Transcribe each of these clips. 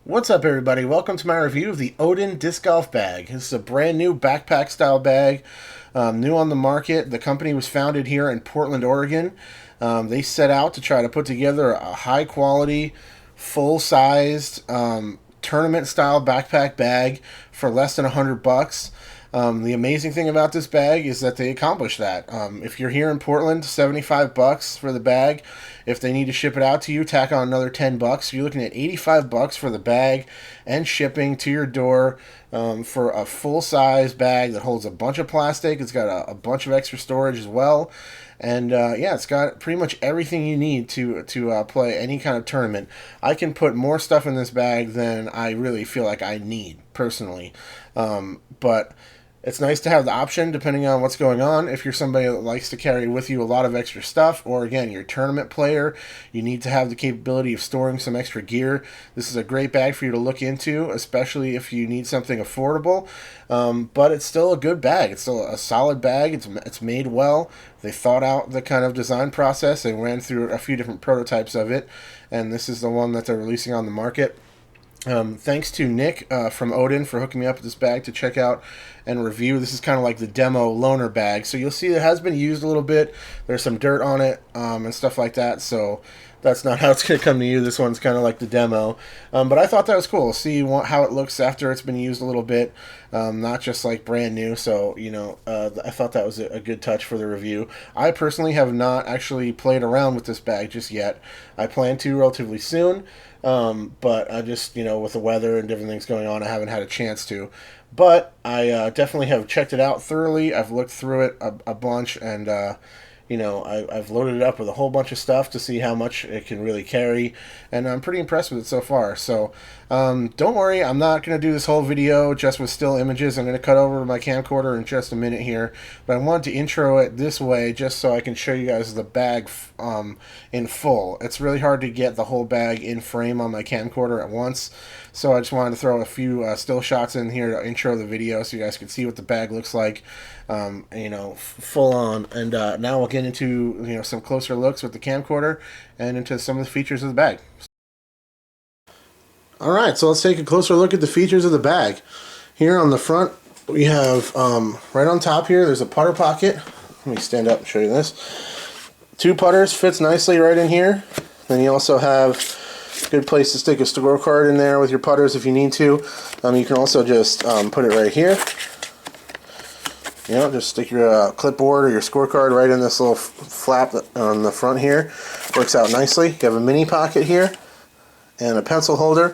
What's up, everybody? Welcome to my review of the Odin disc golf bag. This is a brand new backpack style bag, new on the market. The company was founded here in Portland, Oregon. They set out to try to put together a high quality, full sized tournament style backpack bag for less than $100. The amazing thing about this bag is that they accomplished that. If you're here in Portland, $75 for the bag. If they need to ship it out to you, tack on another $10. You're looking at $85 for the bag and shipping to your door for a full-size bag that holds a bunch of plastic. It's got a bunch of extra storage as well. And yeah, it's got pretty much everything you need to play any kind of tournament. I can put more stuff in this bag than I really feel like I need, personally. But it's nice to have the option depending on what's going on. If you're somebody that likes to carry with you a lot of extra stuff, or again, you're a tournament player, you need to have the capability of storing some extra gear. This is a great bag for you to look into, especially if you need something affordable. But it's still a good bag. It's still a solid bag. It's made well. They thought out the kind of design process. They ran through a few different prototypes of it, and this is the one that they're releasing on the market. Thanks to Nick from Odin for hooking me up with this bag to check out and review. This is kind of like the demo loaner bag. So you'll see it has been used a little bit. There's some dirt on it and stuff like that. So that's not how it's going to come to you. This one's kind of like the demo. But I thought that was cool. See how it looks after it's been used a little bit. Not just like brand new. So, I thought that was a good touch for the review. I personally have not actually played around with this bag just yet. I plan to relatively soon. But I just, with the weather and different things going on, I haven't had a chance to. But I definitely have checked it out thoroughly. I've looked through it a bunch, and I've loaded it up with a whole bunch of stuff to see how much it can really carry, and I'm pretty impressed with it so far. So don't worry, I'm not going to do this whole video just with still images. I'm going to cut over to my camcorder in just a minute here, but I wanted to intro it this way just so I can show you guys the bag in full. It's really hard to get the whole bag in frame on my camcorder at once, so I just wanted to throw a few still shots in here to intro the video so you guys can see what the bag looks like, full on. And now we'll get into some closer looks with the camcorder and into some of the features of the bag. Alright, so let's take a closer look at the features of the bag. Here on the front, we have, right on top here, there's a putter pocket. Let me stand up and show you this. 2 putters, fits nicely right in here. Then you also have a good place to stick a scorecard in there with your putters if you need to. You can also just put it right here. Just stick your clipboard or your scorecard right in this little flap on the front here. Works out nicely. You have a mini pocket here and a pencil holder.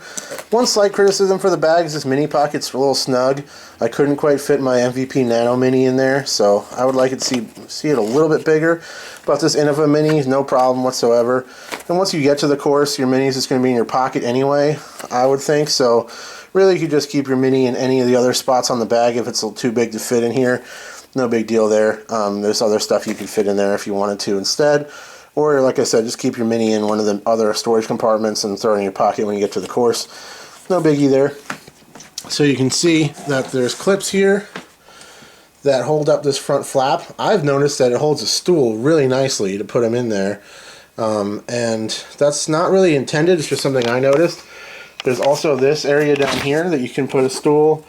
One slight criticism for the bag is this mini pocket's a little snug. I couldn't quite fit my MVP Nano Mini in there, so I would like to see it a little bit bigger. But this Innova Mini is no problem whatsoever. And once you get to the course, your Mini is just going to be in your pocket anyway, I would think. So really, you could just keep your Mini in any of the other spots on the bag if it's a little too big to fit in here. No big deal there. There's other stuff you could fit in there if you wanted to instead. Or, like I said, just keep your Mini in one of the other storage compartments and throw it in your pocket when you get to the course. No biggie there. So you can see that there's clips here that hold up this front flap. I've noticed that it holds a stool really nicely to put them in there. And that's not really intended, it's just something I noticed. There's also this area down here that you can put a stool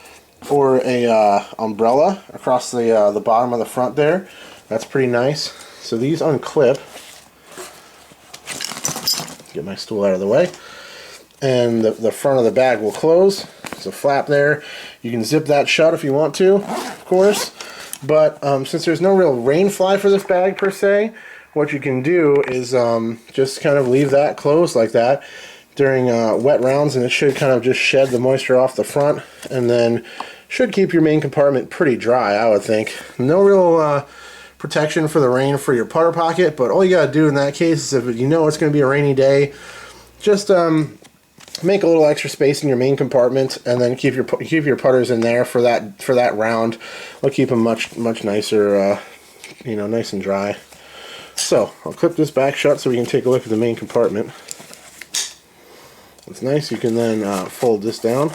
or a umbrella across the bottom of the front there. That's pretty nice. So these unclip. Get my stool out of the way, and the front of the bag will close. There's a flap there. You can zip that shut if you want to, of course, but since there's no real rain fly for this bag per se, what you can do is just kind of leave that closed like that during wet rounds, and it should kind of just shed the moisture off the front, and then should keep your main compartment pretty dry, I would think. No real protection for the rain for your putter pocket, but all you gotta do in that case is, if you know it's going to be a rainy day, just make a little extra space in your main compartment, and then keep your putters in there for that round. It'll keep them much nicer, nice and dry. So I'll clip this back shut so we can take a look at the main compartment. It's nice. You can then fold this down,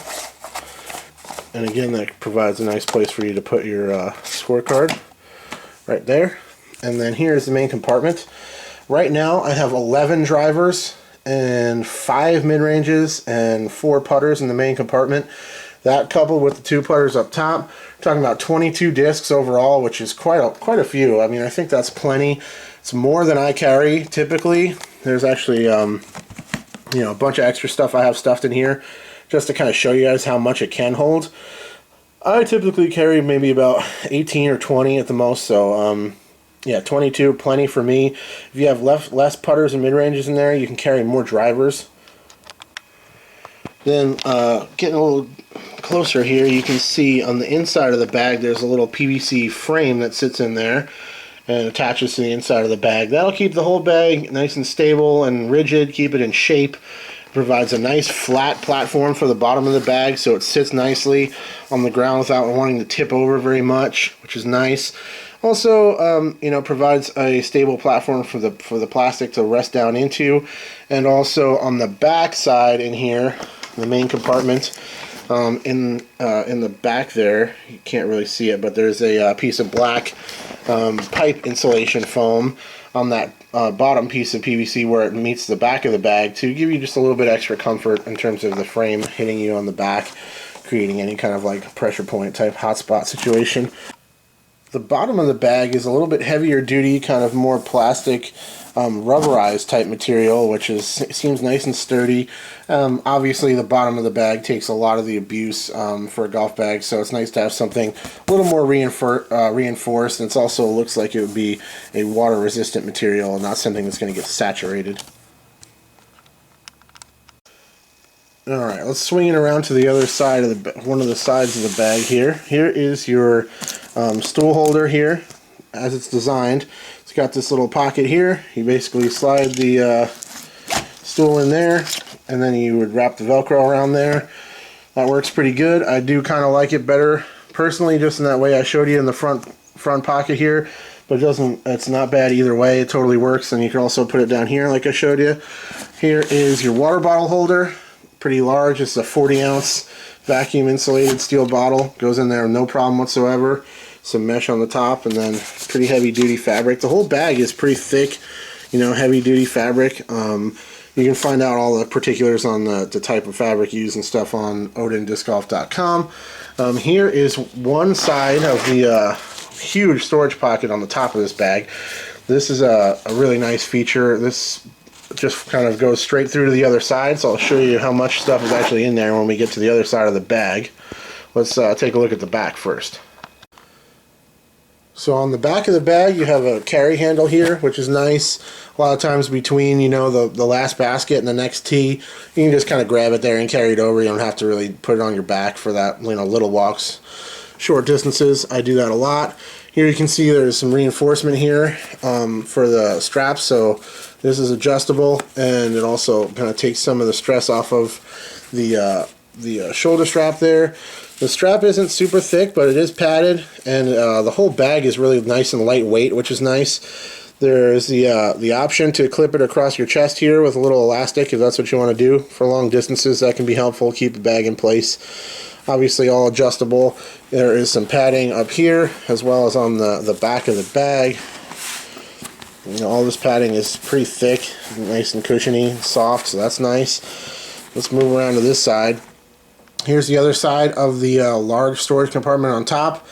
and again, that provides a nice place for you to put your scorecard. Right there. And then here's the main compartment. Right now I have 11 drivers and 5 mid-ranges and 4 putters in the main compartment. That coupled with the 2 putters up top, we're talking about 22 discs overall, which is quite a few. I mean, I think that's plenty. It's more than I carry typically. There's actually you know, a bunch of extra stuff I have stuffed in here just to kind of show you guys how much it can hold. I typically carry maybe about 18 or 20 at the most, so yeah, 22, plenty for me. If you have less putters and mid-ranges in there, you can carry more drivers. Then getting a little closer here, you can see on the inside of the bag there's a little PVC frame that sits in there and attaches to the inside of the bag. That'll keep the whole bag nice and stable and rigid, keep it in shape. Provides a nice flat platform for the bottom of the bag, so it sits nicely on the ground without wanting to tip over very much, which is nice. Also, you know, provides a stable platform for the plastic to rest down into, and also on the back side in here, the main compartment, in the back there, you can't really see it, but there's a piece of black pipe insulation foam on that bottom piece of PVC where it meets the back of the bag to give you just a little bit extra comfort in terms of the frame hitting you on the back, creating any kind of like pressure point type hotspot situation. The bottom of the bag is a little bit heavier duty, kind of more plastic, rubberized type material, which seems nice and sturdy. Obviously, the bottom of the bag takes a lot of the abuse for a golf bag, so it's nice to have something a little more reinforced. And it also looks like it would be a water-resistant material and not something that's going to get saturated. All right, let's swing it around to the other side of one of the sides of the bag here. Here is your stool holder here, as it's designed. It's got this little pocket here. You basically slide the stool in there, and then you would wrap the Velcro around there. That works pretty good. I do kind of like it better personally, just in that way I showed you in the front pocket here. But it's not bad either way. It totally works. And you can also put it down here like I showed you. Here is your water bottle holder. Pretty large. It's a 40-ounce vacuum insulated steel bottle. Goes in there no problem whatsoever. Some mesh on the top, and then pretty heavy duty fabric. The whole bag is pretty thick, you know, heavy duty fabric. You can find out all the particulars on the type of fabric used and stuff on odindiscgolf.com. Here is one side of the huge storage pocket on the top of this bag. This is a really nice feature. This just kind of goes straight through to the other side, so I'll show you how much stuff is actually in there when we get to the other side of the bag. Let's take a look at the back first. So on the back of the bag you have a carry handle here, which is nice. A lot of times between, you know, the last basket and the next tee, you can just kind of grab it there and carry it over. You don't have to really put it on your back for that, you know, little walks, short distances. I do that a lot. Here you can see there's some reinforcement here for the straps, so this is adjustable, and it also kind of takes some of the stress off of the shoulder strap there. The strap isn't super thick, but it is padded, and the whole bag is really nice and lightweight, which is nice. There's the option to clip it across your chest here with a little elastic if that's what you want to do. For long distances, that can be helpful, keep the bag in place. Obviously all adjustable. There is some padding up here as well as on the back of the bag. You know, all this padding is pretty thick, nice and cushiony, soft, so that's nice. Let's move around to this side. Here's the other side of the large storage compartment on top.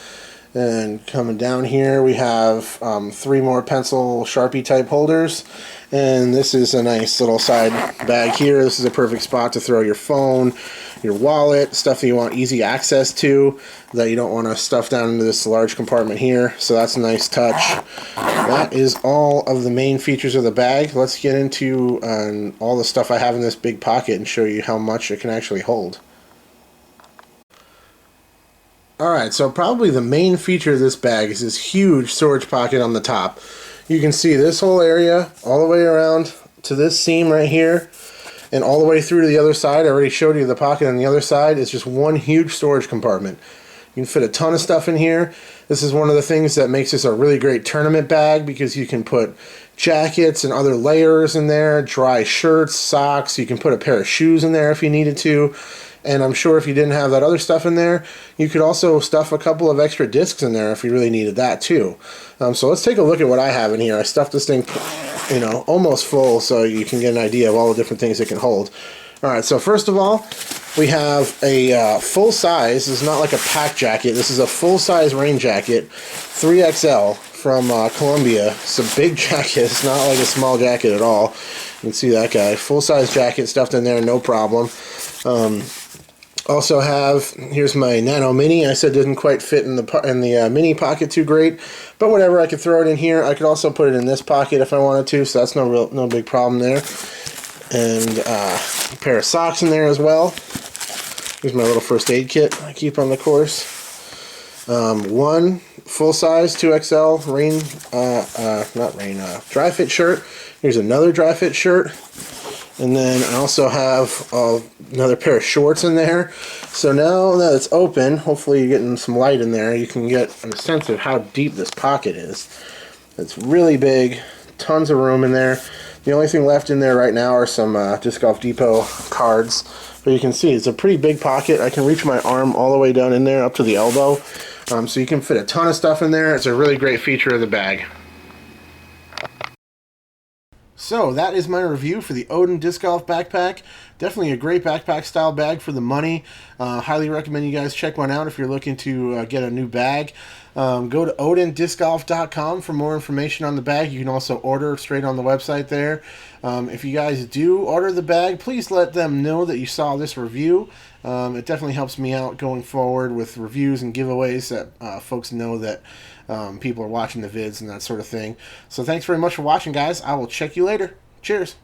And coming down here we have 3 more pencil Sharpie type holders, and this is a nice little side bag here. This is a perfect spot to throw your phone, your wallet, stuff that you want easy access to that you don't want to stuff down into this large compartment here, so that's a nice touch. That is all of the main features of the bag. Let's get into all the stuff I have in this big pocket and show you how much it can actually hold. Alright, so probably the main feature of this bag is this huge storage pocket on the top. You can see this whole area all the way around to this seam right here and all the way through to the other side. I already showed you the pocket on the other side. It's just one huge storage compartment. You can fit a ton of stuff in here. This is one of the things that makes this a really great tournament bag because you can put jackets and other layers in there, dry shirts, socks. You can put a pair of shoes in there if you needed to. And I'm sure if you didn't have that other stuff in there, you could also stuff a couple of extra discs in there if you really needed that too. So let's take a look at what I have in here. I stuffed this thing, you know, almost full so you can get an idea of all the different things it can hold. All right, so first of all, we have a full size. This is not like a pack jacket. This is a full size rain jacket, 3XL from Columbia. It's a big jacket. It's not like a small jacket at all. You can see that guy. Full size jacket stuffed in there, no problem. Also have, here's my Nano Mini. I said didn't quite fit in the mini pocket too great, but whatever. I could throw it in here. I could also put it in this pocket if I wanted to, so that's no big problem there. And a pair of socks in there as well. Here's my little first aid kit I keep on the course. One full size 2XL dry fit shirt. Here's another dry fit shirt. And then I also have another pair of shorts in there. So now that it's open, hopefully you're getting some light in there, you can get a sense of how deep this pocket is. It's really big, tons of room in there. The only thing left in there right now are some Disc Golf Depot cards. But you can see it's a pretty big pocket. I can reach my arm all the way down in there up to the elbow. So you can fit a ton of stuff in there. It's a really great feature of the bag. So that is my review for the Odin Disc Golf Backpack. Definitely a great backpack style bag for the money. Highly recommend you guys check one out if you're looking to get a new bag. Go to odindiscgolf.com for more information on the bag. You can also order straight on the website there. If you guys do order the bag, please let them know that you saw this review. It definitely helps me out going forward with reviews and giveaways that folks know that people are watching the vids and that sort of thing. So thanks very much for watching, guys. I will check you later. Cheers.